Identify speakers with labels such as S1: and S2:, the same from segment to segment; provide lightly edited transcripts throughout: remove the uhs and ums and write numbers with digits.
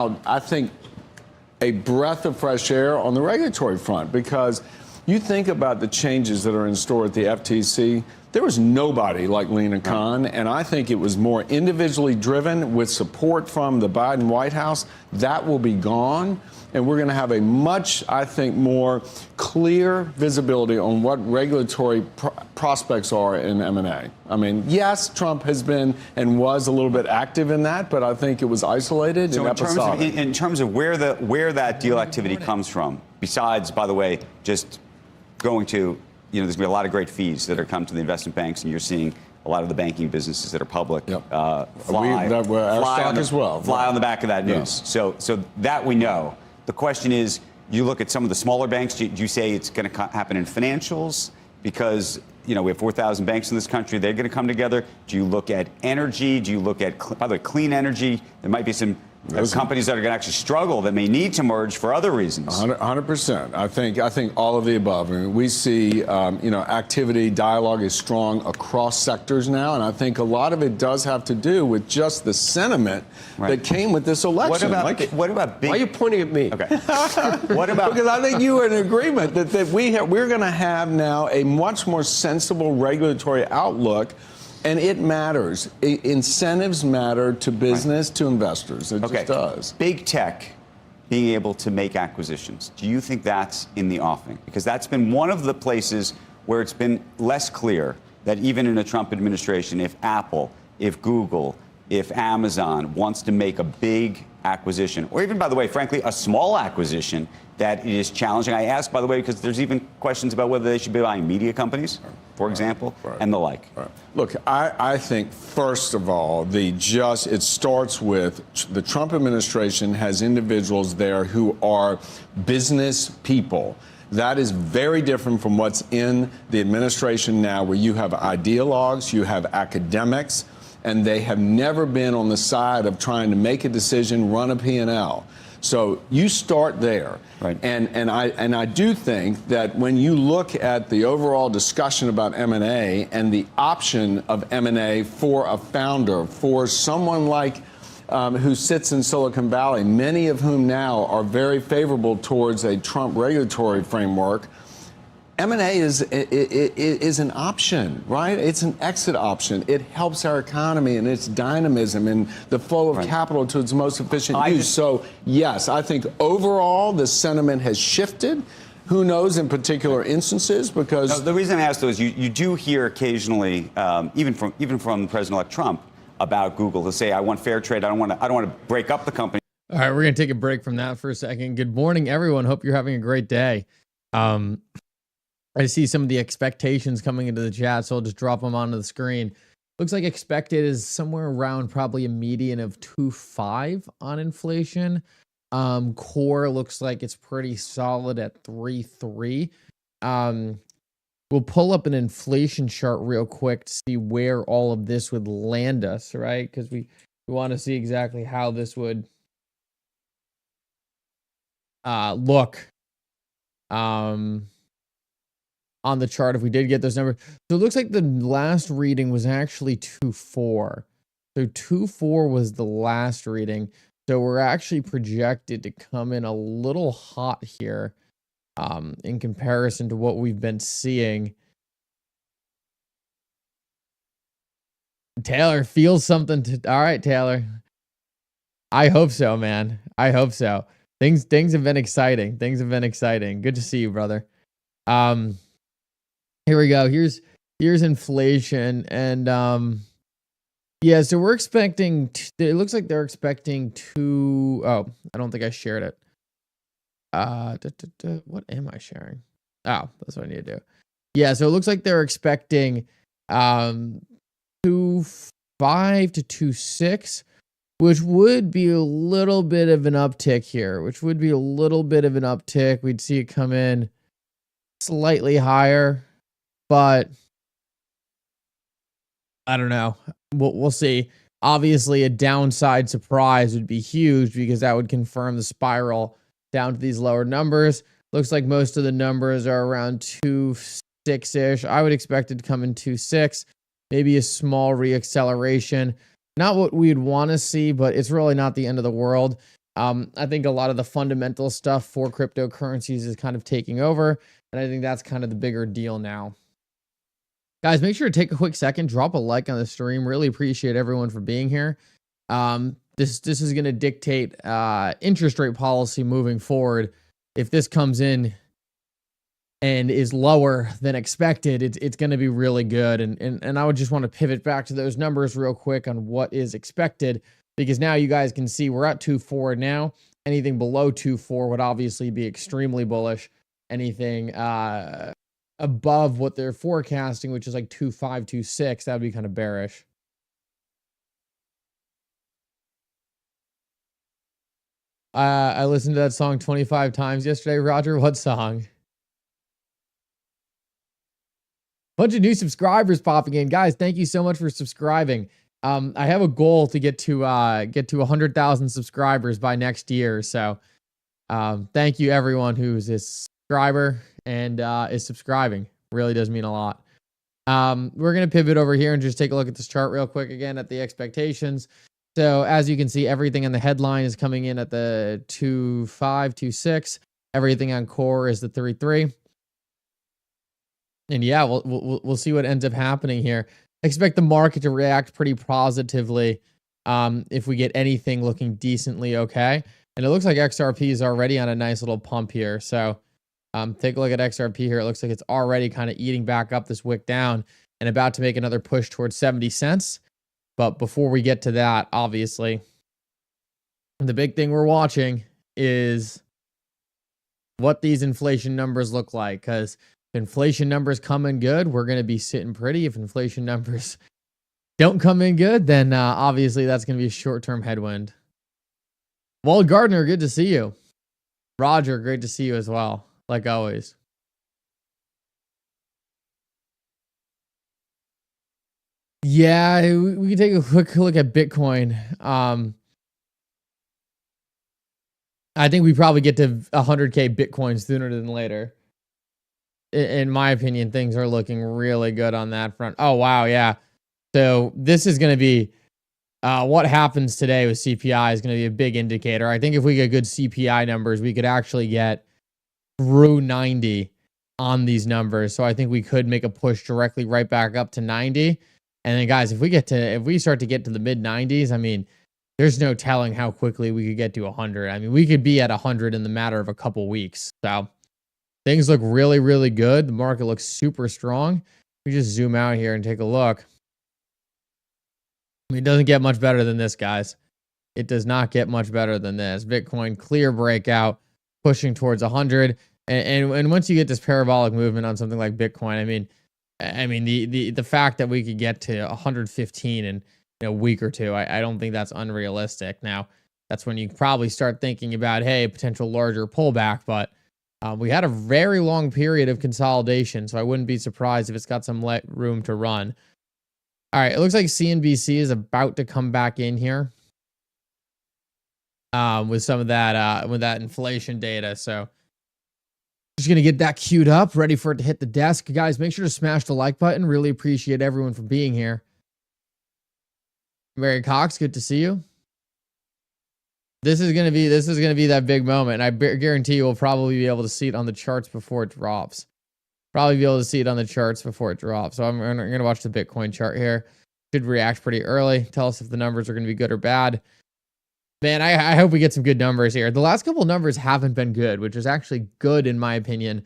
S1: I think, a breath of fresh air on the regulatory front, because you think about the changes that are in store at the FTC. There was nobody like Lena Khan, and I think it was more individually driven with support from the Biden White House. That will be gone, and we're going to have a much, I think, more clear visibility on what regulatory prospects are in M&A. I mean, yes, Trump has been and was a little bit active in that, but I think it was isolated and episodic.
S2: In terms of where that deal activity comes from, besides, by the way, just going to, there's going to be a lot of great fees that are come to the investment banks, and you're seeing a lot of the banking businesses that are public fly on the back of that news. So that we know. The question is, you look at some of the smaller banks. Do you say it's going to happen in financials? Because we have 4,000 banks in this country. They're going to come together. Do you look at energy? Do you look at, by the way, clean energy? There might be some companies that are going to actually struggle that may need to merge for other reasons.
S1: 100%. I think all of the above. I mean, we see, activity, dialogue is strong across sectors now, and I think a lot of it does have to do with just the sentiment that came with this election.
S2: What about big?
S3: Why are you pointing at me?
S2: Okay. What about?
S1: Because I think you are in agreement that we're going to have now a much more sensible regulatory outlook. And it matters. Incentives matter to business, to investors. It just does.
S2: Big tech being able to make acquisitions. Do you think that's in the offing? Because that's been one of the places where it's been less clear that even in a Trump administration, if Apple, if Google, if Amazon wants to make a big acquisition, or even, by the way, frankly, a small acquisition, that it is challenging. I ask, by the way, because there's even questions about whether they should be buying media companies, for example, and the like.
S1: Look, I think, first of all, it starts with the Trump administration has individuals there who are business people. That is very different from what's in the administration now, where you have ideologues, you have academics, and they have never been on the side of trying to make a decision, run a P&L. So you start there. And I do think that when you look at the overall discussion about M&A and the option of M&A for a founder, for someone like who sits in Silicon Valley, many of whom now are very favorable towards a Trump regulatory framework, M&A is an option, right? It's an exit option. It helps our economy and its dynamism and the flow of capital to its most efficient use. So, yes, I think overall the sentiment has shifted. Who knows in particular instances? Because
S2: the reason I ask, though, is you do hear occasionally, even from President-elect Trump, about Google to say, "I want fair trade. I don't want to break up the company."
S4: All right, we're gonna take a break from that for a second. Good morning, everyone. Hope you're having a great day. I see some of the expectations coming into the chat, so I'll just drop them onto the screen. Looks like expected is somewhere around probably a median of 2.5 on inflation. Core looks like it's pretty solid at 3.3. We'll pull up an inflation chart real quick to see where all of this would land us, right? Because we want to see exactly how this would look. On the chart, if we did get those numbers. So it looks like the last reading was actually 2.4. So 2.4 was the last reading. So we're actually projected to come in a little hot here in comparison to what we've been seeing. Taylor feels something all right, Taylor. I hope so, man. I hope so. Things have been exciting. Good to see you, brother. Here we go. Here's inflation, and yeah. So we're expecting. It looks like they're expecting to. Oh, I don't think I shared it. What am I sharing? Oh, that's what I need to do. Yeah. So it looks like they're expecting 2.5 to 2.6, which would be a little bit of an uptick here. We'd see it come in slightly higher. But I don't know. We'll see. Obviously, a downside surprise would be huge because that would confirm the spiral down to these lower numbers. Looks like most of the numbers are around 2.6-ish. I would expect it to come in 2.6. Maybe a small reacceleration. Not what we'd want to see, but it's really not the end of the world. I think a lot of the fundamental stuff for cryptocurrencies is kind of taking over, and I think that's kind of the bigger deal now. Guys, make sure to take a quick second, drop a like on the stream. Really appreciate everyone for being here. This is going to dictate interest rate policy moving forward. If this comes in and is lower than expected, it's going to be really good. And I would just want to pivot back to those numbers real quick on what is expected, because now you guys can see we're at 2.4 now. Anything below 2.4 would obviously be extremely bullish. Anything above what they're forecasting, which is like 2.5, 2.6, that would be kind of bearish. I listened to that song 25 times yesterday. Roger, what song? Bunch of new subscribers popping in. Guys, thank you so much for subscribing. I have a goal to get to 100,000 subscribers by next year. So thank you everyone who's a subscriber and is subscribing. Really does mean a lot. We're going to pivot over here and just take a look at this chart real quick again at the expectations. So as you can see, everything in the headline is coming in at the 2.5, 2.6. Everything on core is the 3.3. And yeah, we'll see what ends up happening here. Expect the market to react pretty positively if we get anything looking decently okay. And it looks like XRP is already on a nice little pump here. So take a look at XRP here. It looks like it's already kind of eating back up this wick down and about to make another push towards 70 cents. But before we get to that, obviously, the big thing we're watching is what these inflation numbers look like. Because if inflation numbers come in good, we're going to be sitting pretty. If inflation numbers don't come in good, then obviously that's going to be a short-term headwind. Walt Gardner, good to see you. Roger, great to see you as well, like always. Yeah, we can take a quick look at Bitcoin. I think we probably get to 100K Bitcoin sooner than later. In my opinion, things are looking really good on that front. Oh, wow, yeah. So this is going to be what happens today with CPI is going to be a big indicator. I think if we get good CPI numbers, we could actually get through 90 on these numbers. So I think we could make a push directly right back up to 90. And then guys, if we start to get to the mid 90s, I mean, there's no telling how quickly we could get to 100. I mean, we could be at 100 in the matter of a couple weeks. So things look really, really good. The market looks super strong. We just zoom out here and take a look. I mean, it doesn't get much better than this, guys. It does not get much better than this. Bitcoin, clear breakout, pushing towards 100. And once you get this parabolic movement on something like Bitcoin, I mean the fact that we could get to 115 in a week or two, I don't think that's unrealistic. Now, that's when you probably start thinking about, hey, potential larger pullback. But we had a very long period of consolidation, so I wouldn't be surprised if it's got some room to run. All right, it looks like CNBC is about to come back in here with some of that with that inflation data. So just going to get that queued up, ready for it to hit the desk. Guys, make sure to smash the like button. Really appreciate everyone for being here. Mary Cox, good to see you. This is going to be that big moment. I guarantee you we'll probably be able to see it on the charts before it drops. Probably be able to see it on the charts before it drops. So I'm going to watch the Bitcoin chart here. Should react pretty early. Tell us if the numbers are going to be good or bad. Man, I hope we get some good numbers here. The last couple numbers haven't been good, which is actually good in my opinion,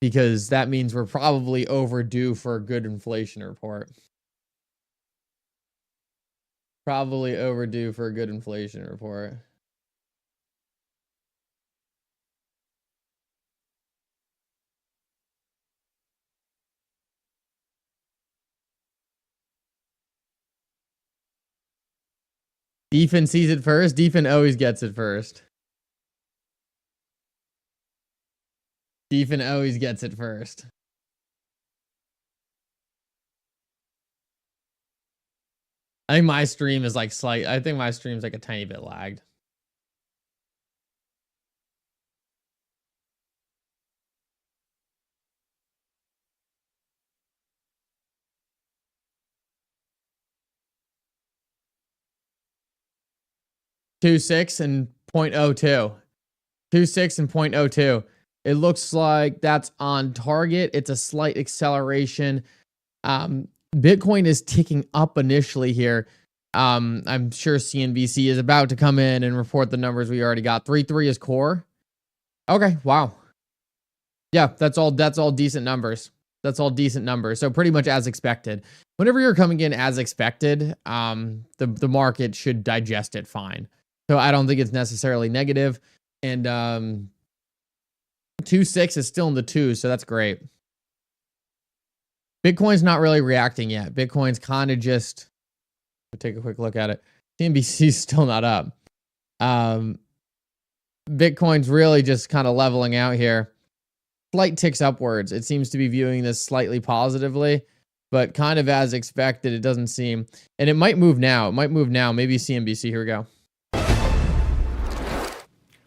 S4: because that means we're probably overdue for a good inflation report. Probably overdue for a good inflation report. Defin sees it first. Defin always gets it first. Defin always gets it first. I think my stream is like I think my stream's like a tiny bit lagged. $2.6 and 0.02. 2.6 and 0.02. It looks like that's on target. It's a slight acceleration. Bitcoin is ticking up initially here. I'm sure CNBC is about to come in and report the numbers we already got. 3.3 is core. Okay, wow. Yeah, that's all decent numbers. That's all decent numbers. So pretty much as expected. Whenever you're coming in as expected, the market should digest it fine. So I don't think it's necessarily negative. And 2.6 is still in the 2, so that's great. Bitcoin's not really reacting yet. Bitcoin's kind of just, take a quick look at it. CNBC's still not up. Bitcoin's really just kind of leveling out here. Slight ticks upwards. It seems to be viewing this slightly positively, but kind of as expected, it doesn't seem. And it might move now. It might move now. Maybe CNBC. Here we go.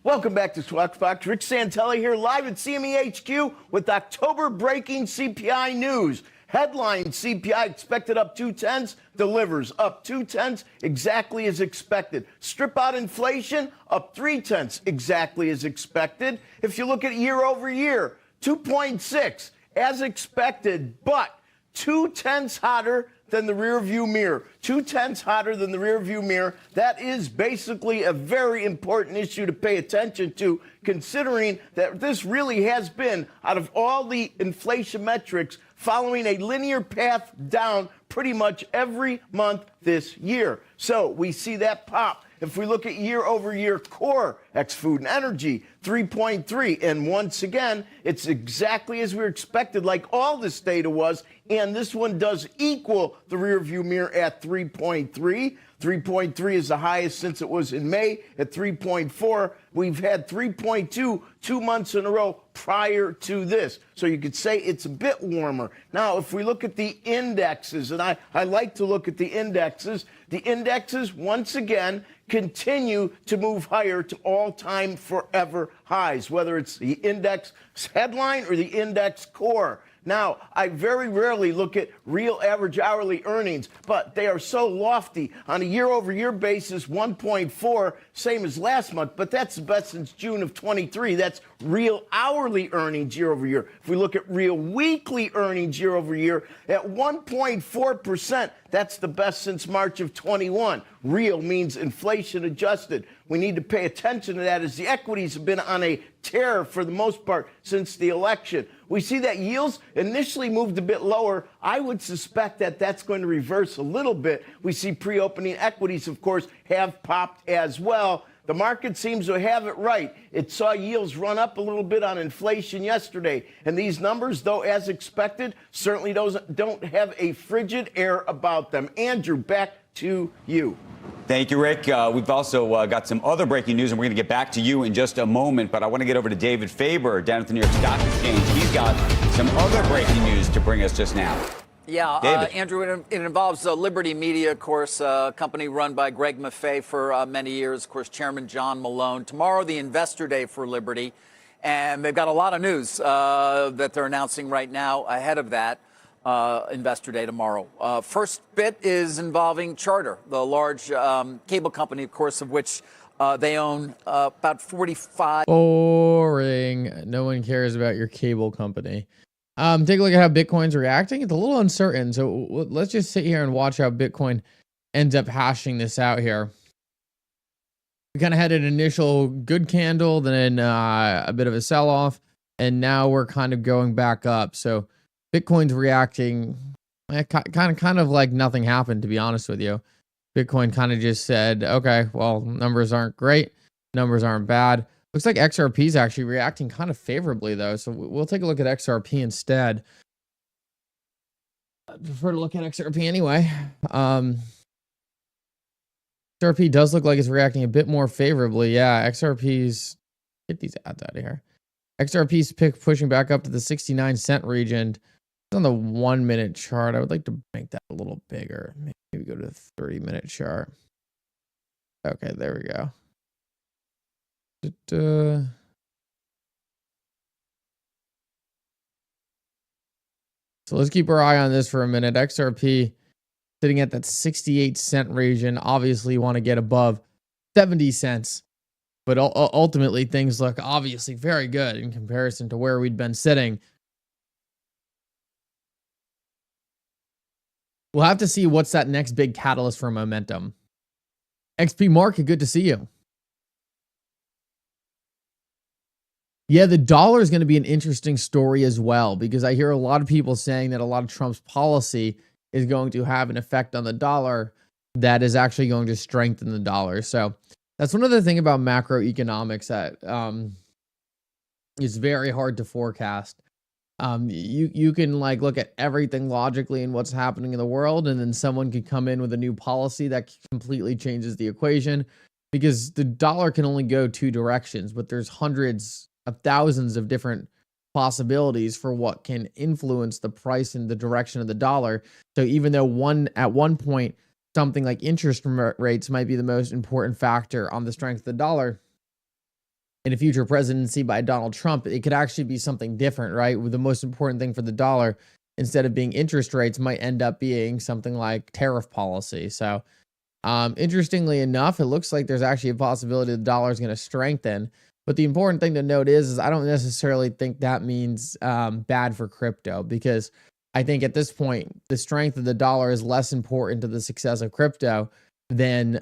S3: Welcome back to Swag Fox. Rick Santelli here live at CME HQ with October breaking CPI news. Headline: CPI expected up 0.2, delivers up 0.2, exactly as expected. Strip out inflation, up 0.3, exactly as expected. If you look at year over year, 2.6 as expected, but 0.2 hotter than the rear view mirror. 0.2 hotter than the rear view mirror. That is basically a very important issue to pay attention to, considering that this really has been, out of all the inflation metrics, following a linear path down pretty much every month this year. So we see that pop. If we look at year over year core, ex food and energy, 3.3. And once again, it's exactly as we expected, like all this data was. And this one does equal the rear view mirror at 3.3. 3.3 is the highest since it was in May at 3.4. We've had 3.2 2 months in a row prior to this. So you could say it's a bit warmer. Now, if we look at the indexes, and I like to look at the indexes once again continue to move higher to all-time forever highs, whether it's the index headline or the index core. Now, I very rarely look at real average hourly earnings, but they are so lofty. On a year-over-year basis, 1.4, same as last month, but that's the best since June of 23. That's real hourly earnings year over year. If we look at real weekly earnings year over year, at 1.4%, that's the best since March of 21. Real means inflation adjusted. We need to pay attention to that, as the equities have been on a tear for the most part since the election. We see that yields initially moved a bit lower. I would suspect that that's going to reverse a little bit. We see pre-opening equities, of course, have popped as well. The market seems to have it right. It saw yields run up a little bit on inflation yesterday. And these numbers, though as expected, certainly don't have a frigid air about them. Andrew, back to you.
S2: Thank you, Rick. We've also got some other breaking news, and we're going to get back to you in just a moment. But I want to get over to David Faber down at the New York Stock Exchange. He's got some other breaking news to bring us just now.
S5: Yeah, Andrew, it involves Liberty Media, of course, a company run by Greg Maffei for many years, of course, Chairman John Malone. Tomorrow, the investor day for Liberty, and they've got a lot of news that they're announcing right now ahead of that investor day tomorrow. First bit is involving Charter, the large cable company, of course, of which they own about 45.
S4: Boring. No one cares about your cable company. Take a look at how Bitcoin's reacting. It's a little uncertain, so let's just sit here and watch how Bitcoin ends up hashing this out here. We kind of had an initial good candle, then a bit of a sell-off, and now we're kind of going back up. So Bitcoin's reacting kind of like nothing happened, to be honest with you. Bitcoin kind of just said, okay, well, numbers aren't great, numbers aren't bad. Looks like XRP is actually reacting kind of favorably, though. So we'll take a look at XRP instead. I prefer to look at XRP anyway. XRP does look like it's reacting a bit more favorably. Yeah, XRP's... Get these ads out of here. XRP's pushing back up to the 69-cent region. It's on the 1-minute chart. I would like to make that a little bigger. Maybe go to the 30-minute chart. Okay, there we go. So let's keep our eye on this for a minute. XRP sitting at that 68-cent region. Obviously, you want to get above 70 cents. But ultimately, things look obviously very good in comparison to where we'd been sitting. We'll have to see what's that next big catalyst for momentum. XP Market, good to see you. Yeah, the dollar is going to be an interesting story as well, because I hear a lot of people saying that a lot of Trump's policy is going to have an effect on the dollar that is actually going to strengthen the dollar. So that's one other thing about macroeconomics that is very hard to forecast. You can like look at everything logically and what's happening in the world, and then someone could come in with a new policy that completely changes the equation, because the dollar can only go two directions, but there's hundreds of thousands of different possibilities for what can influence the price and the direction of the dollar. So even though at one point something like interest rates might be the most important factor on the strength of the dollar, in a future presidency by Donald Trump, it could actually be something different, right? The most important thing for the dollar, instead of being interest rates, might end up being something like tariff policy. So interestingly enough, it looks like there's actually a possibility the dollar is going to strengthen. But the important thing to note is I don't necessarily think that means bad for crypto, because I think at this point, the strength of the dollar is less important to the success of crypto than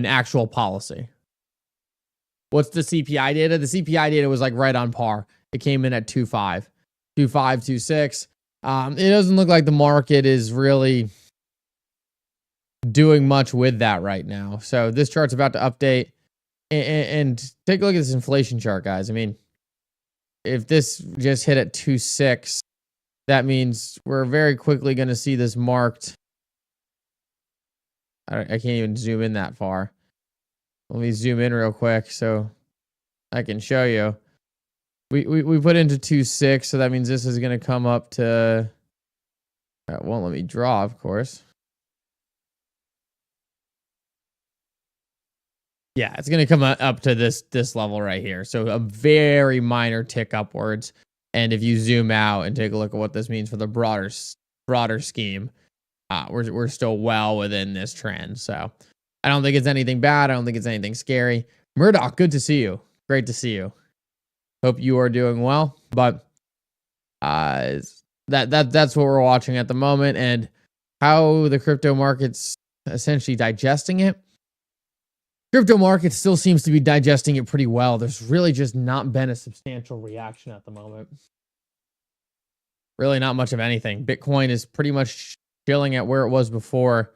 S4: actual policy. What's the CPI data? The CPI data was like right on par. It came in at 2.5, 2.6. It doesn't look like the market is really doing much with that right now. So this chart's about to update, and take a look at this inflation chart, guys. I mean, if this just hit at 2.6, that means we're very quickly going to see this marked. I can't even zoom in that far. Let me zoom in real quick so I can show you. We put into 2.6, so that means this is going to come up to. It won't let me draw, of course. Yeah, it's going to come up to this level right here. So a very minor tick upwards. And if you zoom out and take a look at what this means for the broader scheme, we're still well within this trend. So I don't think it's anything bad. I don't think it's anything scary. Murdoch, good to see you. Great to see you. Hope you are doing well. But that's what we're watching at the moment, and how the crypto market's essentially digesting it. Crypto market still seems to be digesting it pretty well. There's really just not been a substantial reaction at the moment. Really not much of anything. Bitcoin is pretty much chilling at where it was before.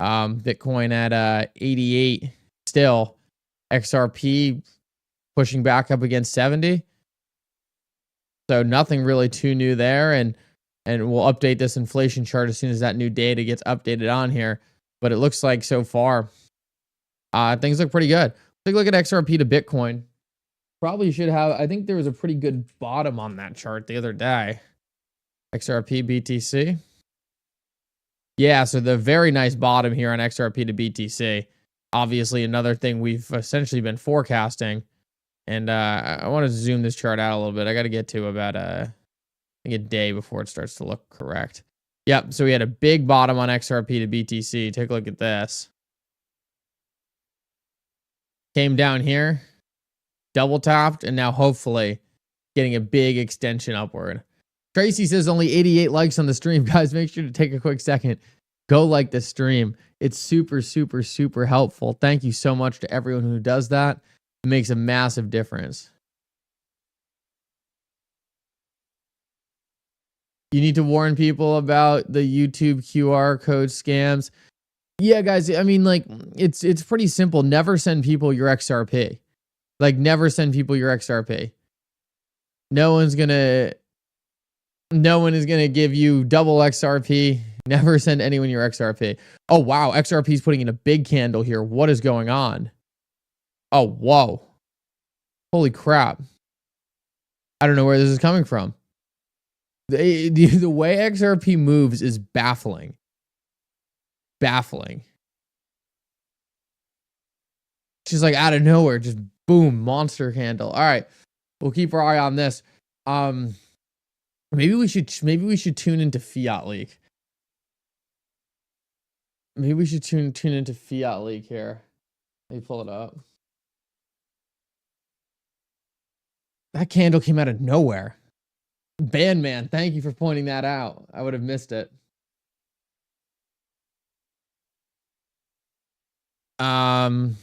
S4: Bitcoin at 88 still. XRP pushing back up against 70. So nothing really too new there. And we'll update this inflation chart as soon as that new data gets updated on here. But it looks like so far, things look pretty good. Take a look at XRP to Bitcoin. Probably should have, I think there was a pretty good bottom on that chart the other day. XRP BTC. Yeah, so the very nice bottom here on XRP to BTC. Obviously, another thing we've essentially been forecasting. And I want to zoom this chart out a little bit. I got to get to about I think a day before it starts to look correct. Yep, so we had a big bottom on XRP to BTC. Take a look at this. Came down here, double tapped, and now hopefully getting a big extension upward. Tracy says only 88 likes on the stream. Guys, make sure to take a quick second. Go like the stream. It's super, super, super helpful. Thank you so much to everyone who does that. It makes a massive difference. You need to warn people about the YouTube QR code scams. Yeah, guys, I mean, like, it's pretty simple. Never send people your XRP. Like, never send people your XRP. No one is gonna give you double XRP. Never send anyone your XRP. Oh, wow, XRP is putting in a big candle here. What is going on? Oh, whoa. Holy crap. I don't know where this is coming from. The way XRP moves is baffling. Baffling. She's like out of nowhere, just boom, monster candle. All right, we'll keep our eye on this. Maybe we should tune into Fiat League. Maybe we should tune into Fiat League here. Let me pull it up. That candle came out of nowhere. Bandman, thank you for pointing that out. I would have missed it. Here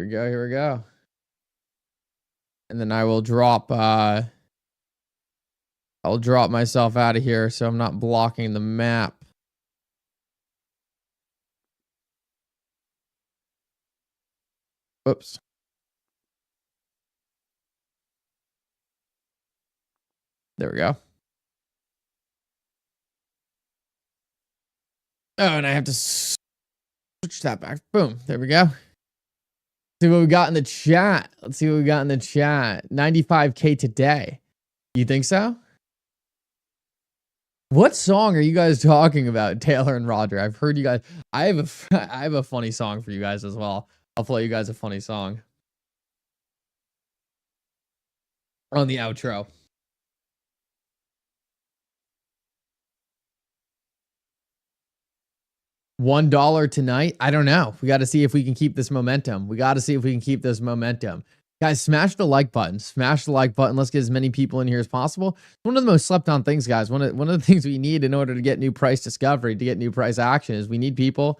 S4: we go. Here we go. And then I will drop. I'll drop myself out of here so I'm not blocking the map. Whoops. There we go. Oh, and I have to switch that back. Boom. There we go. See what we got in the chat. Let's see what we got in the chat. 95K today. You think so? What song are you guys talking about, Taylor and Roger? I've heard you guys. I have a funny song for you guys as well. I'll play you guys a funny song on the outro. $1 tonight? I don't know. We got to see if we can keep this momentum. Guys, smash the like button. Smash the like button. Let's get as many people in here as possible. It's one of the most slept on things, guys. One of the things we need in order to get new price discovery, to get new price action, is we need people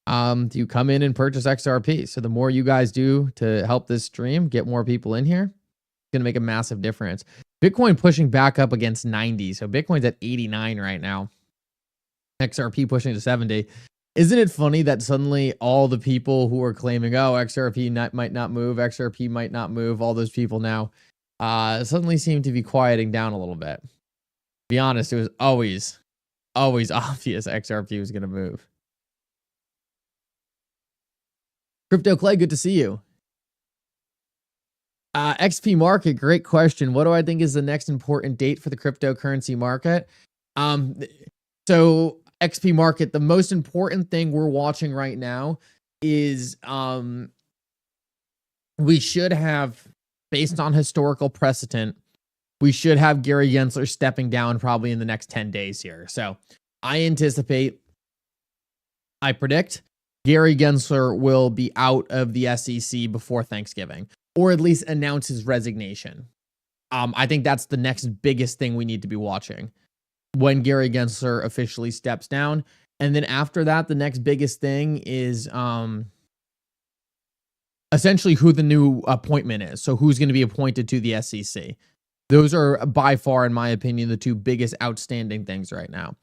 S4: to come in and purchase XRP. So the more you guys do to help this stream, get more people in here, it's going to make a massive difference. Bitcoin pushing back up against 90. So Bitcoin's at 89 right now. XRP pushing to 70. Isn't it funny that suddenly all the people who are claiming, oh, XRP might not move, all those people now suddenly seem to be quieting down a little bit. To be honest, it was always obvious XRP was going to move. Crypto Clay, good to see you. XP market, great question. What do I think is the next important date for the cryptocurrency market? So XP market, the most important thing we're watching right now is we should have, based on historical precedent, we should have Gary Gensler stepping down probably in the next 10 days here. So I predict Gary Gensler will be out of the SEC before Thanksgiving, or at least announce his resignation. I think that's the next biggest thing we need to be watching, when Gary Gensler officially steps down. And then after that, the next biggest thing is essentially who the new appointment is. So who's going to be appointed to the SEC. Those are by far, in my opinion, the two biggest outstanding things right now.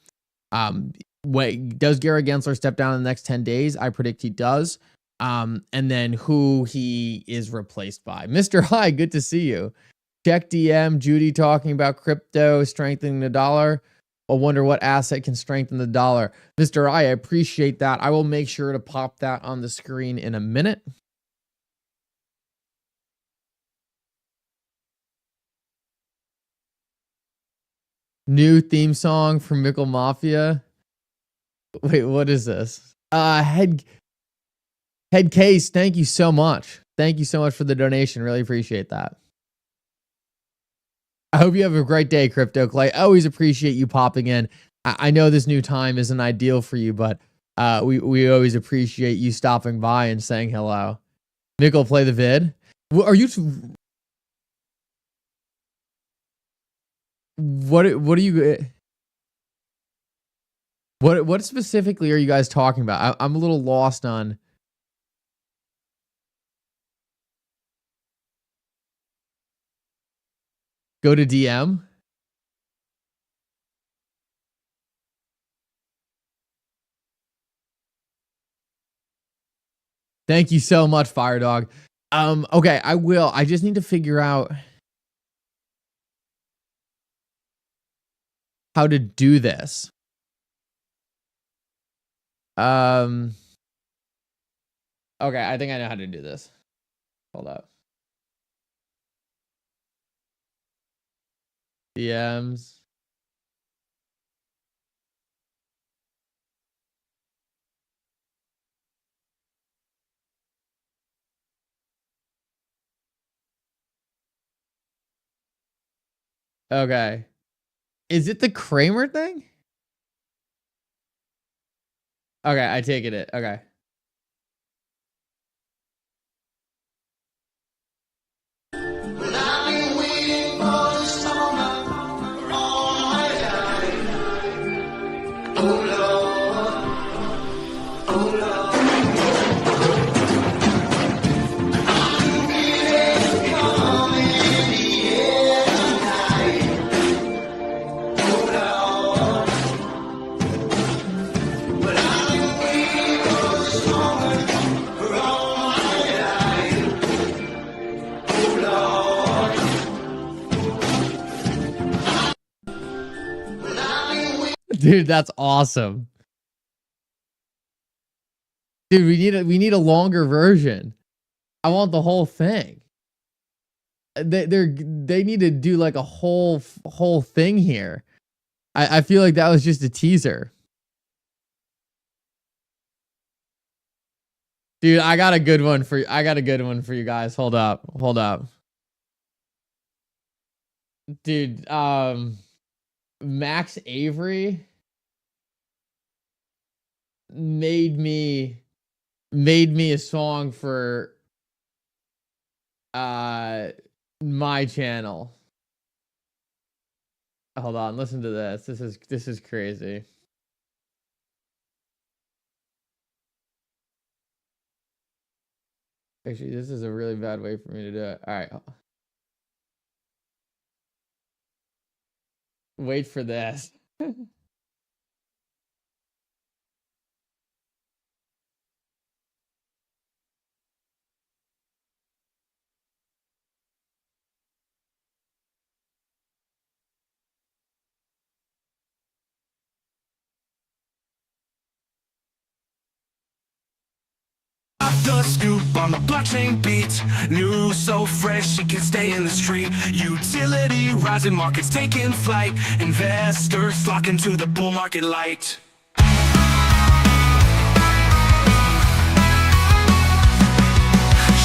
S4: Does Gary Gensler step down in the next 10 days? I predict he does. And then who he is replaced by. Mr. High, good to see you. Check DM, Judy talking about crypto strengthening the dollar. I wonder what asset can strengthen the dollar. Mr. I appreciate that. I will make sure to pop that on the screen in a minute. New theme song from Mickle Mafia. Wait, what is this? Head Case, thank you so much. Thank you so much for the donation. Really appreciate that. I hope you have a great day, Crypto Clay. I always appreciate you popping in. I know this new time isn't ideal for you, but we always appreciate you stopping by and saying hello. Mickle, play the vid. Are you? What are you? What specifically are you guys talking about? I'm a little lost on. Go to DM. Thank you so much, Fire Dog. Okay, I will. I just need to figure out how to do this. Okay, I think I know how to do this. Hold up. DMs. Okay. Is it the Kramer thing? Okay, I take it. Okay. Dude, that's awesome. Dude, we need a longer version. I want the whole thing. They need to do like a whole thing here. I feel like that was just a teaser. Dude, I got a good one for you guys. Hold up. Dude, Max Avery made me a song for my channel. Hold on, listen to this. This is crazy. Actually, this is a really bad way for me to do it. All right. Wait for this.
S6: The scoop on the blockchain beat. News so fresh it can stay in the street. Utility rising, markets taking flight. Investors flocking to the bull market light.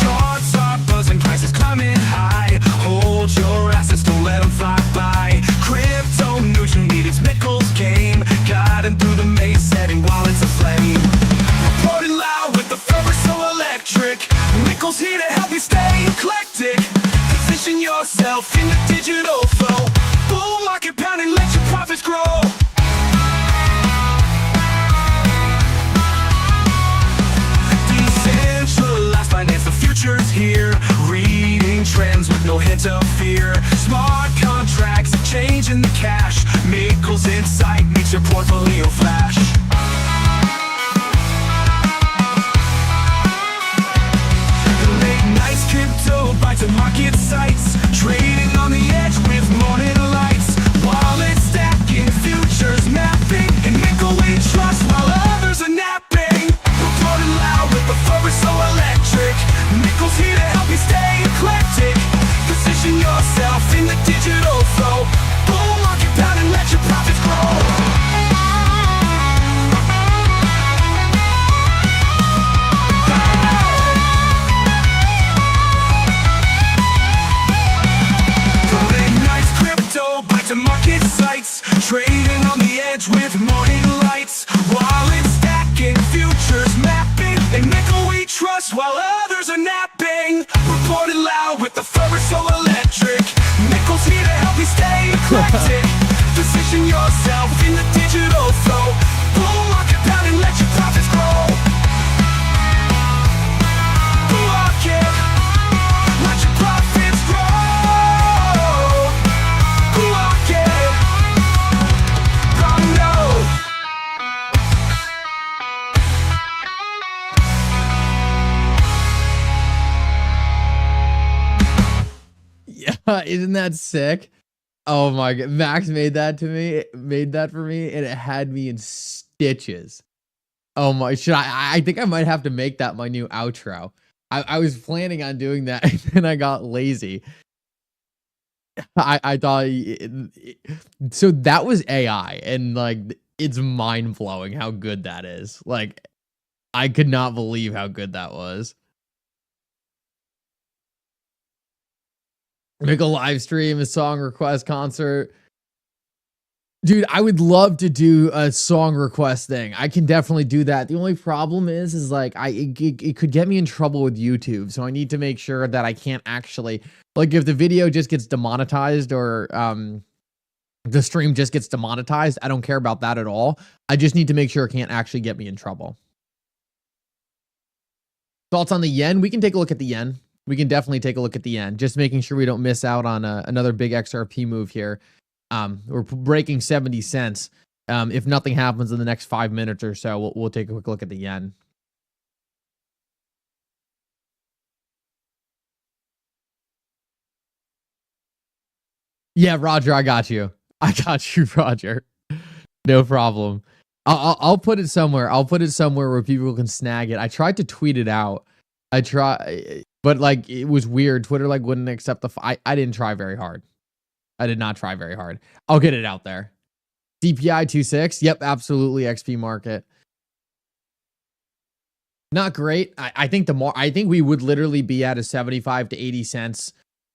S6: Shorts are buzzing, prices climbing high. Hold your assets, don't let them fly by. Crypto neutral meetings, Mickle's game. Guiding through the maze, setting wallets aflame. Reporting loud with the fervor so electric. Mickle's here to help you stay eclectic. Position yourself in the digital flow. Bull market pounding, let your profits grow. Decentralized finance, the future's here. Reading trends with no hint of fear. Smart contracts, changing the cash. Mickle's insight makes your portfolio flash. Crypto bites and market sites, trading on the edge with morning lights. Wallets stacking, futures mapping, and Mickle we trust while others are napping. Reporting loud with the fervor so electric. Mickle's here to help you stay eclectic. Position yourself in the digital flow. Bull market pound and let your profits grow. To market sites, trading on the edge with morning lights. Wallets stacking, futures mapping, and Mickle we trust while others are napping. Reported loud with the fervor so electric. Mickle's here to help you stay eclectic. Position yourself in the digital flow. Bull market pound and let your profits grow. Bull market, let your profits grow.
S4: Yeah, isn't that sick? Oh my god, Max made that for me, and it had me in stitches. Oh my, I think I might have to make that my new outro. I was planning on doing that, and then I got lazy. I thought so that was AI, and like it's mind blowing how good that is. Like I could not believe how good that was. Mickle live stream, a song request concert. Dude, I would love to do a song request thing. I can definitely do that. The only problem is like it could get me in trouble with YouTube. So I need to make sure that I can't actually, like, if the video just gets demonetized or the stream just gets demonetized, I don't care about that at all. I just need to make sure it can't actually get me in trouble. Thoughts on the yen? We can take a look at the yen. We can definitely take a look at the yen. Just making sure we don't miss out on another big XRP move here. We're breaking 70 cents. If nothing happens in the next 5 minutes or so, we'll take a quick look at the yen. Yeah, Roger, I got you. I got you, Roger. No problem. I'll put it somewhere. I'll put it somewhere where people can snag it. I tried to tweet it out. But like it was weird. Twitter like wouldn't accept the. I didn't try very hard. I did not try very hard. I'll get it out there. CPI 2.6. Yep, absolutely. XP market. Not great. I think I think we would literally be at a 75 to 80 cents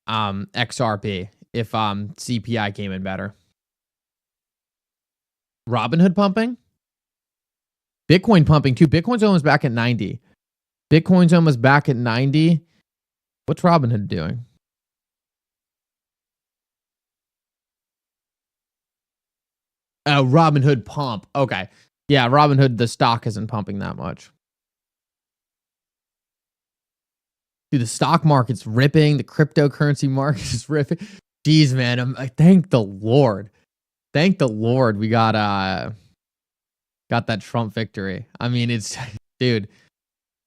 S4: XRP if CPI came in better. Robinhood pumping. Bitcoin pumping too. Bitcoin's almost back at 90. Bitcoin's almost back at 90. What's Robinhood doing? Oh, Robinhood pump. Okay. Yeah, Robinhood, the stock isn't pumping that much. Dude, the stock market's ripping. The cryptocurrency market is ripping. Jeez, man. Thank the Lord. Thank the Lord we got that Trump victory. I mean, dude,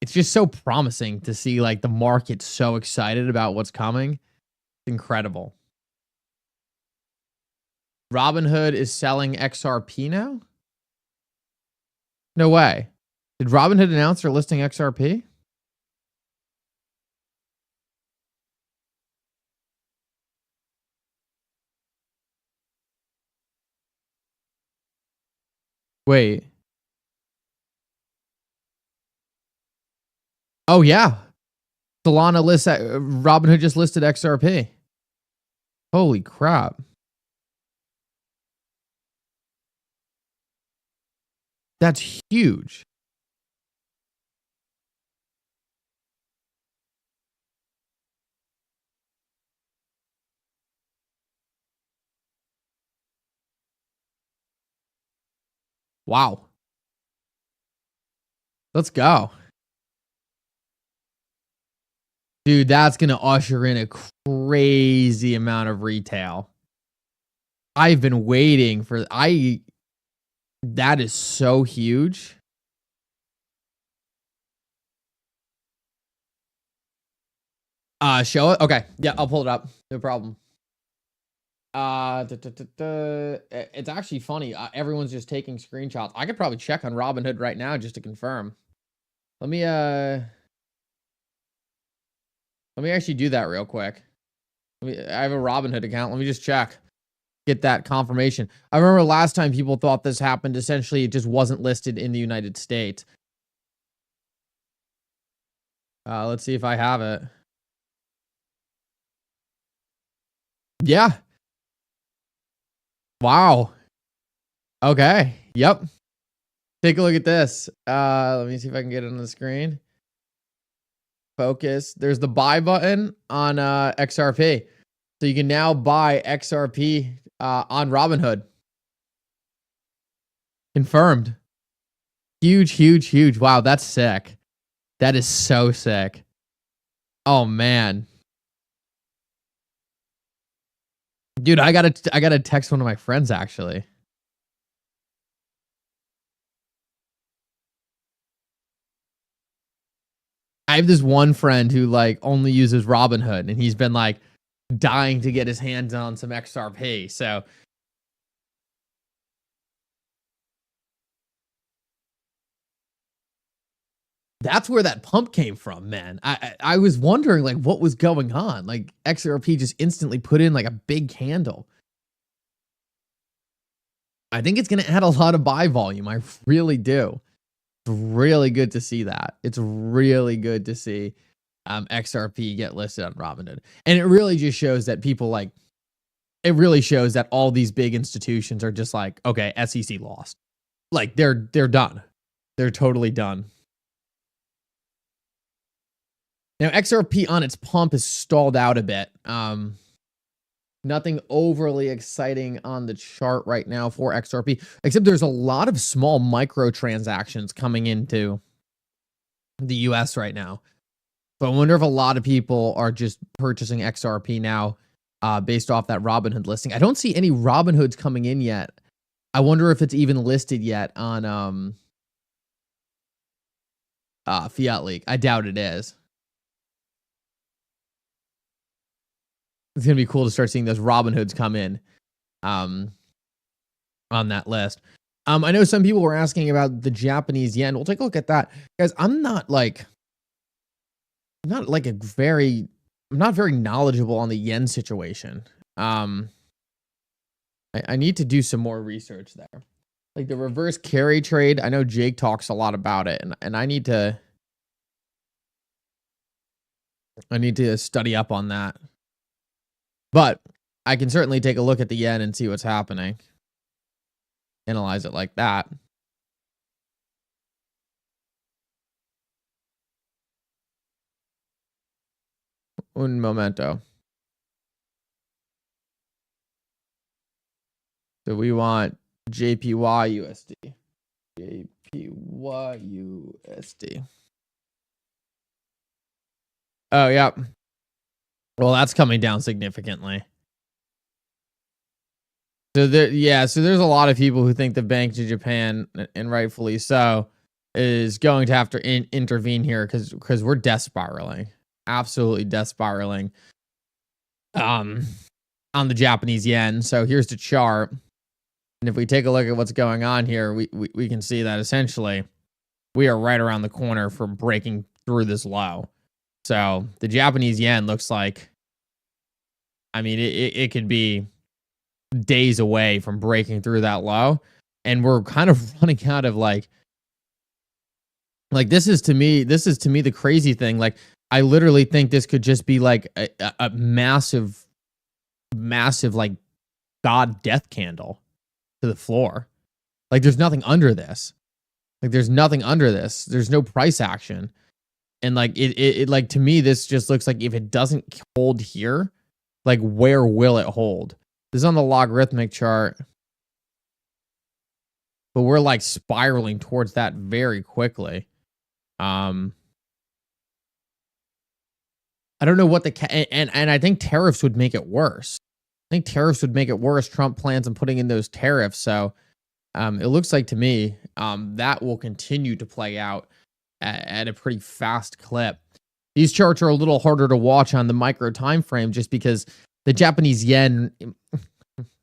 S4: it's just so promising to see like the market so excited about what's coming. It's incredible. Robinhood is selling XRP now? No way. Did Robinhood announce they're listing XRP? Wait. Oh, yeah. Solana lists Robinhood just listed XRP. Holy crap. That's huge. Wow. Let's go. Dude, that's going to usher in a crazy amount of retail. I've been waiting for... That is so huge. Show it? Okay. Yeah, I'll pull it up. No problem. It's actually funny. Everyone's just taking screenshots. I could probably check on Robinhood right now just to confirm. Let me actually do that real quick. I have a Robinhood account. Let me just check. Get that confirmation. I remember last time people thought this happened. Essentially, it just wasn't listed in the United States. Let's see if I have it. Yeah. Wow. Okay. Yep. Take a look at this. Let me see if I can get it on the screen. Focus. There's the buy button on XRP. So you can now buy XRP on Robinhood. Confirmed. Huge, huge, huge. Wow, that's sick. That is so sick. Oh man. Dude, I gotta text one of my friends actually. I have this one friend who like only uses Robinhood, and he's been like dying to get his hands on some XRP. So that's where that pump came from, man. I was wondering like what was going on. Like XRP just instantly put in like a big candle. I think it's going to add a lot of buy volume. I really do. It's really good to see that. It's really good to see XRP get listed on Robinhood. And it really just shows that people like, it really shows that all these big institutions are just like, okay, SEC lost. Like they're done. They're totally done. Now XRP on its pump is stalled out a bit. Nothing overly exciting on the chart right now for XRP, except there's a lot of small micro transactions coming into the US right now. But I wonder if a lot of people are just purchasing XRP now based off that Robinhood listing. I don't see any Robinhoods coming in yet. I wonder if it's even listed yet on Fiat League. I doubt it is. It's going to be cool to start seeing those Robinhoods come in on that list. I know some people were asking about the Japanese yen. We'll take a look at that. Guys, I'm not very knowledgeable on the yen situation. I need to do some more research there. Like the reverse carry trade, I know Jake talks a lot about it, and I need to study up on that. But I can certainly take a look at the yen and see what's happening. Analyze it like that. Un momento. So we want JPY USD. JPY USD. Oh, yeah. Well, that's coming down significantly. So there's a lot of people who think the Bank of Japan, and rightfully so, is going to have to intervene here because we're death spiraling. Absolutely death spiraling on the Japanese yen. So here's the chart. And if we take a look at what's going on here, we can see that essentially we are right around the corner from breaking through this low. So the Japanese yen looks like, I mean, it could be days away from breaking through that low. And we're kind of running out of like this is to me the crazy thing. Like, I literally think this could just be like a massive like God death candle to the floor. Like there's nothing under this. There's no price action. And like it like, to me, this just looks like if it doesn't hold here, like where will it hold? This is on the logarithmic chart. But we're like spiraling towards that very quickly. I don't know what and I think tariffs would make it worse. Trump plans on putting in those tariffs. So it looks like to me that will continue to play out at a pretty fast clip. These charts are a little harder to watch on the micro time frame just because the Japanese yen,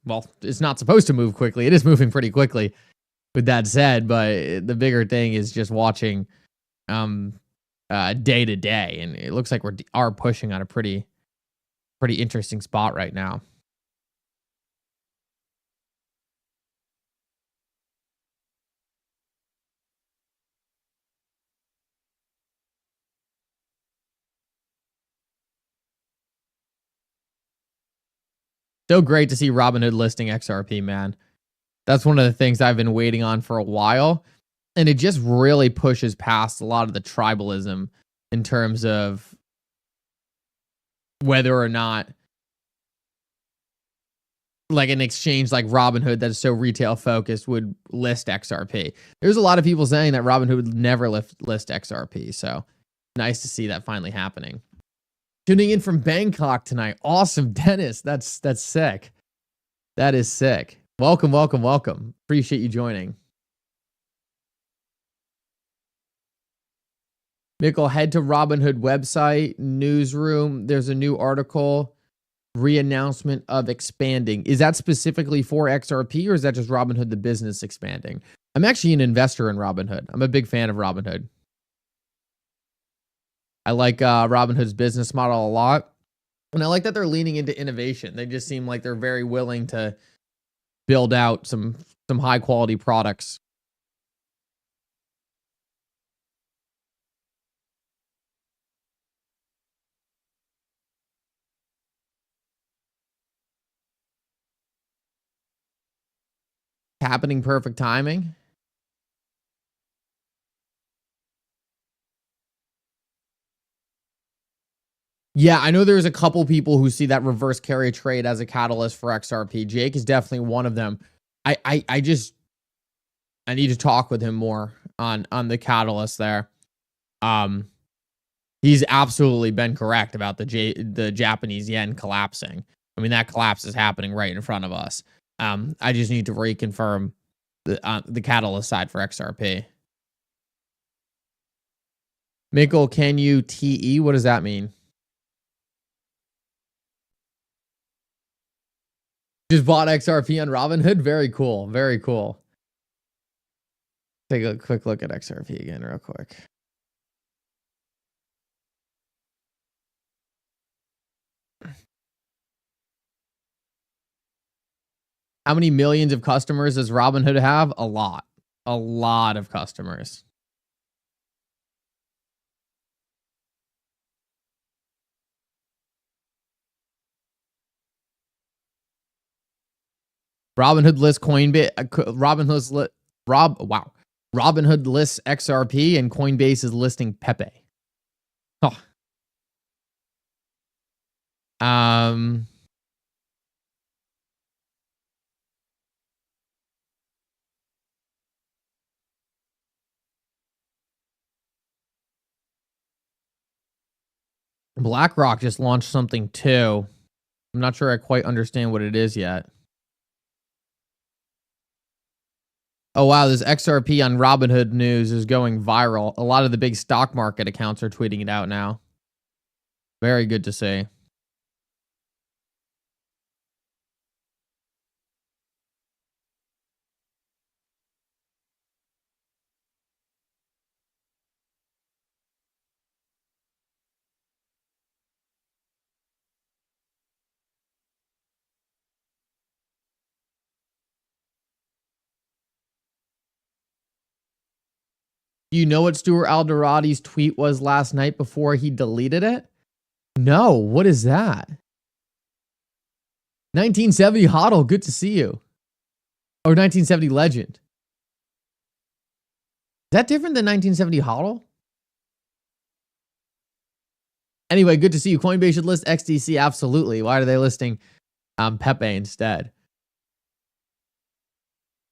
S4: well, it's not supposed to move quickly. It is moving pretty quickly, with that said, but the bigger thing is just watching day to day, and it looks like we are pushing on a pretty interesting spot right now. So great to see Robinhood listing XRP, man. That's one of the things I've been waiting on for a while. And it just really pushes past a lot of the tribalism in terms of whether or not like an exchange like Robinhood that's so retail focused would list XRP. There's a lot of people saying that Robinhood would never list XRP. So nice to see that finally happening. Tuning in from Bangkok tonight. Awesome, Dennis. That's sick. That is sick. Welcome. Appreciate you joining. Mickle, head to Robinhood website, newsroom. There's a new article, re-announcement of expanding. Is that specifically for XRP, or is that just Robinhood, the business, expanding? I'm actually an investor in Robinhood. I'm a big fan of Robinhood. I like Robinhood's business model a lot. And I like that they're leaning into innovation. They just seem like they're very willing to build out some high quality products. happening perfect timing. Yeah, I know there's a couple people who see that reverse carry trade as a catalyst for XRP. Jake is definitely one of them. I need to talk with him more on the catalyst there. He's absolutely been correct about the Japanese yen collapsing. I mean, that collapse is happening right in front of us. I just need to reconfirm the catalyst side for XRP. Mickle, can you TE? What does that mean? Just bought XRP on Robinhood. Very cool. Very cool. Take a quick look at XRP again real quick. How many millions of customers does Robinhood have? A lot. A lot of customers. Robinhood lists Coinbase. Robinhood lists XRP and Coinbase is listing Pepe. Oh. BlackRock just launched something too. I'm not sure I quite understand what it is yet. Oh, wow. This XRP on Robinhood news is going viral. A lot of the big stock market accounts are tweeting it out now. Very good to see. Do you know what Stuart Alderoti's tweet was last night before he deleted it? No. What is that? 1970 Hodl, good to see you. Or 1970 Legend. Is that different than 1970 Hodl? Anyway, good to see you. Coinbase should list XDC. Absolutely. Why are they listing Pepe instead?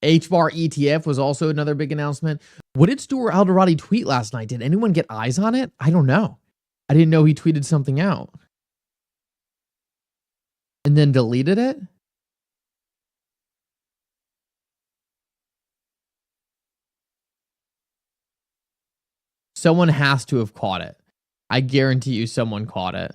S4: HBAR ETF was also another big announcement. What did Stuart Alderati tweet last night? Did anyone get eyes on it? I don't know. I didn't know he tweeted something out. And then deleted it? Someone has to have caught it. I guarantee you someone caught it.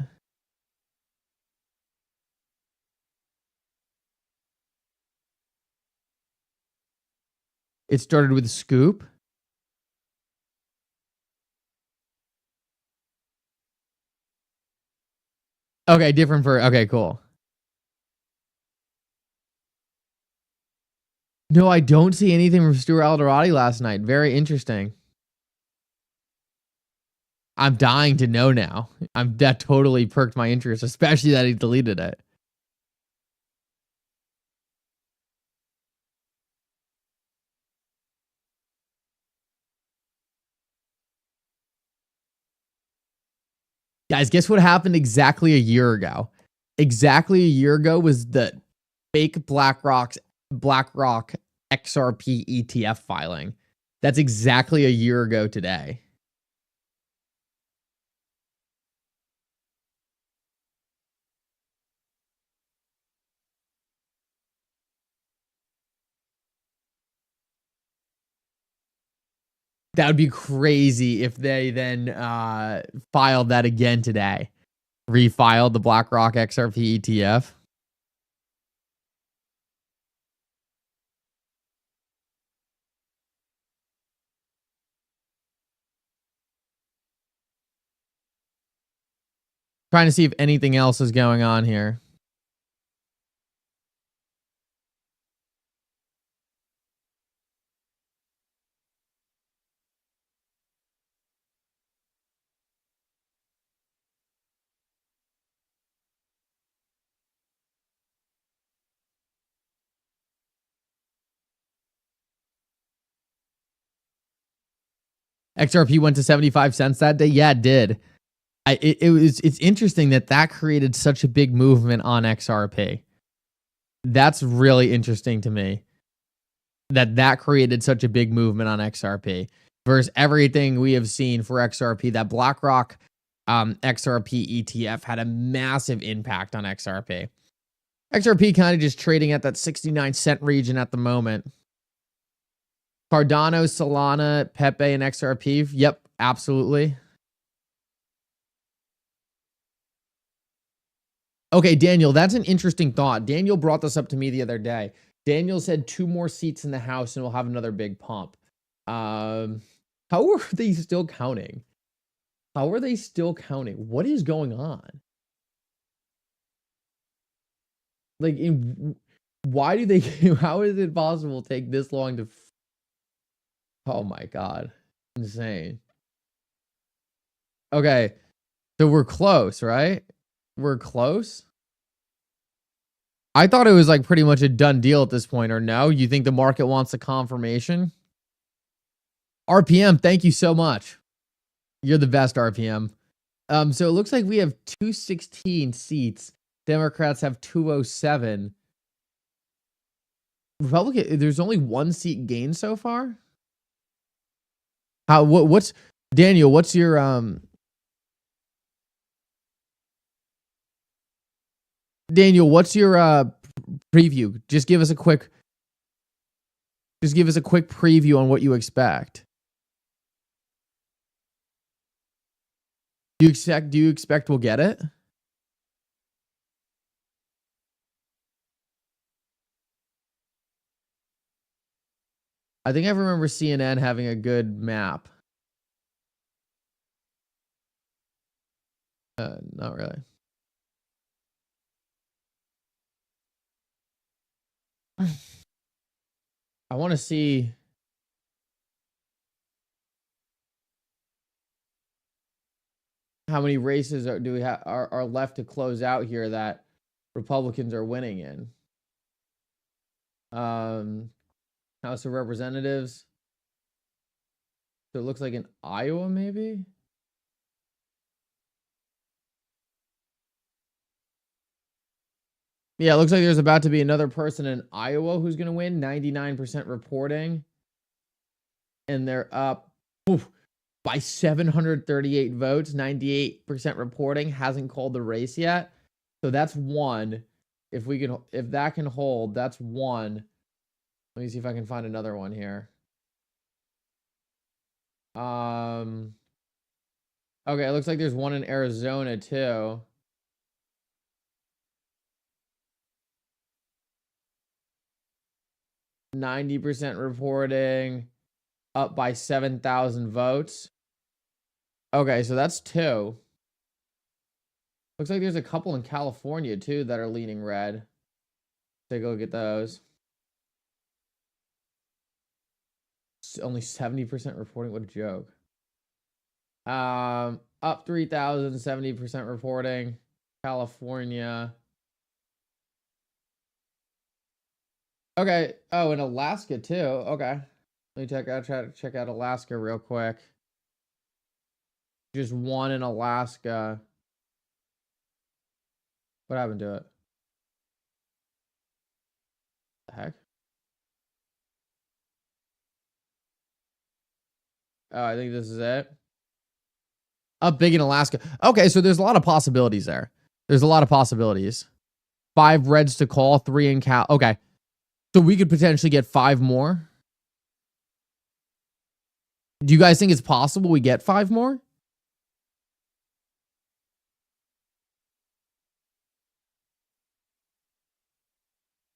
S4: It started with a scoop. Okay, different for... Okay, cool. No, I don't see anything from Stuart Alderati last night. Very interesting. I'm dying to know now. That totally perked my interest, especially that he deleted it. Guys, guess what happened exactly a year ago? Exactly a year ago was the fake BlackRock XRP ETF filing. That's exactly a year ago today. That would be crazy if they then filed that again today. Refiled the BlackRock XRP ETF. Trying to see if anything else is going on here. XRP went to 75 cents that day. Yeah, it did. It's interesting that created such a big movement on XRP. That's really interesting to me. That created such a big movement on XRP versus everything we have seen for XRP. That BlackRock XRP ETF had a massive impact on XRP. XRP kind of just trading at that 69-cent region at the moment. Cardano, Solana, Pepe, and XRP. Yep, absolutely. Okay, Daniel, that's an interesting thought. Daniel brought this up to me the other day. Daniel said 2 more seats in the House and we'll have another big pump. How are they still counting? How are they still counting? What is going on? Like, why do they, how is it possible to take this long to, oh my God, insane. Okay, so we're close, right? We're close. I thought it was like pretty much a done deal at this point, or no? You think the market wants a confirmation? RPM, thank you so much. You're the best, RPM. So it looks like we have 216 seats. Democrats have 207. Republican, there's only 1 seat gain so far. What's Daniel? What's your Daniel? What's your preview? Just give us a quick preview on what you expect. Do you expect we'll get it? I think I remember CNN having a good map. Not really. I want to see how many races are left to close out here that Republicans are winning in. House of Representatives. So it looks like in Iowa, maybe. Yeah, it looks like there's about to be another person in Iowa who's going to win. 99% reporting. And they're up by 738 votes. 98% reporting. Hasn't called the race yet. So that's one. If that can hold, that's one. Let me see if I can find another one here. Okay, it looks like there's one in Arizona too. %, reporting, up by 7,000 votes. Okay, so that's 2. Looks like there's a couple in California too that are leaning red. Take a look at those. Only 70% reporting. What a joke. Up 3,000, 70% reporting. California. Okay. Oh, in Alaska too. Okay. Let me try to check out Alaska real quick. Just one in Alaska. What happened to it? The heck? Oh, I think this is it. Up big in Alaska. Okay, so there's a lot of possibilities there. There's a lot of possibilities. 5 reds to call, 3 in Cal. Okay. So we could potentially get 5 more. Do you guys think it's possible we get 5 more?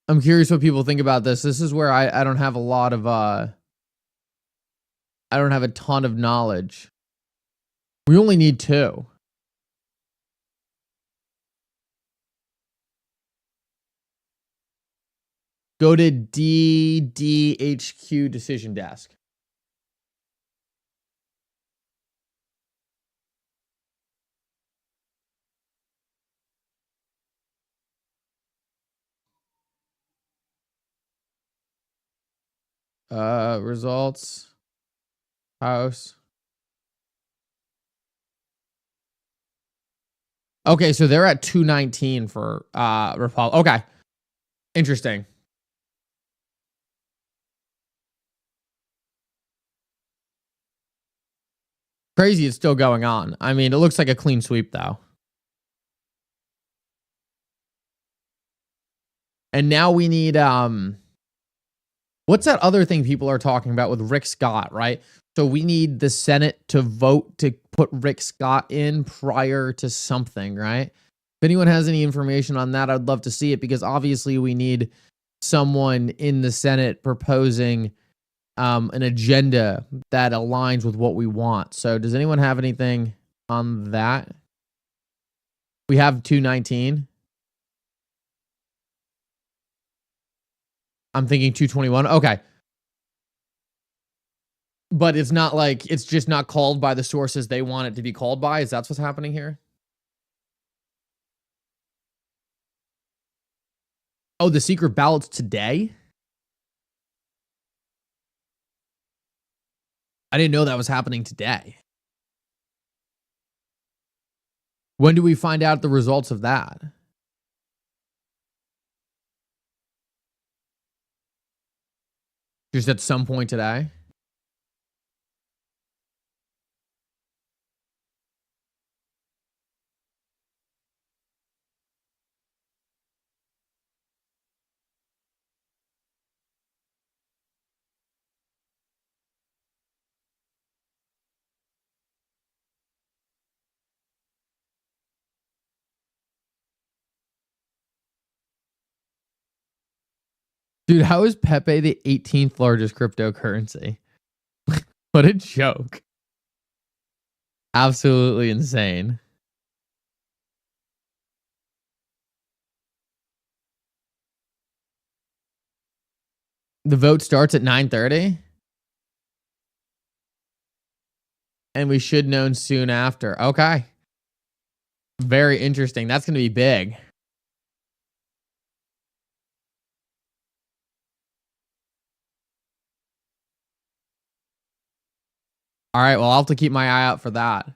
S4: I'm curious what people think about this. This is where I don't have a lot of I don't have a ton of knowledge. We only need 2. Go to DDHQ decision desk. Results. House. Okay, so they're at 219 for Ripple. Okay. Interesting. Crazy it's still going on. I mean, it looks like a clean sweep though. And now we need what's that other thing people are talking about with Rick Scott, right? So we need the Senate to vote to put Rick Scott in prior to something, right? If anyone has any information on that, I'd love to see it, because obviously we need someone in the Senate proposing an agenda that aligns with what we want. So does anyone have anything on that? We have 219. I'm thinking 221. Okay. But it's not like, it's just not called by the sources they want it to be called by. Is that what's happening here? Oh, the secret ballot's today? I didn't know that was happening today. When do we find out the results of that? Just at some point today? Dude, how is Pepe the 18th largest cryptocurrency? What a joke. Absolutely insane. The vote starts at 9:30? And we should know soon after. Okay. Very interesting. That's going to be big. All right, well, I'll have to keep my eye out for that.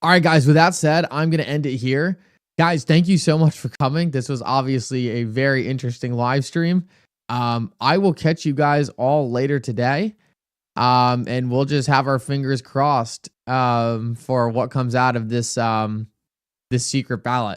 S4: All right, guys, with that said, I'm going to end it here. Guys, thank you so much for coming. This was obviously a very interesting live stream. I will catch you guys all later today. And we'll just have our fingers crossed for what comes out of this this secret ballot.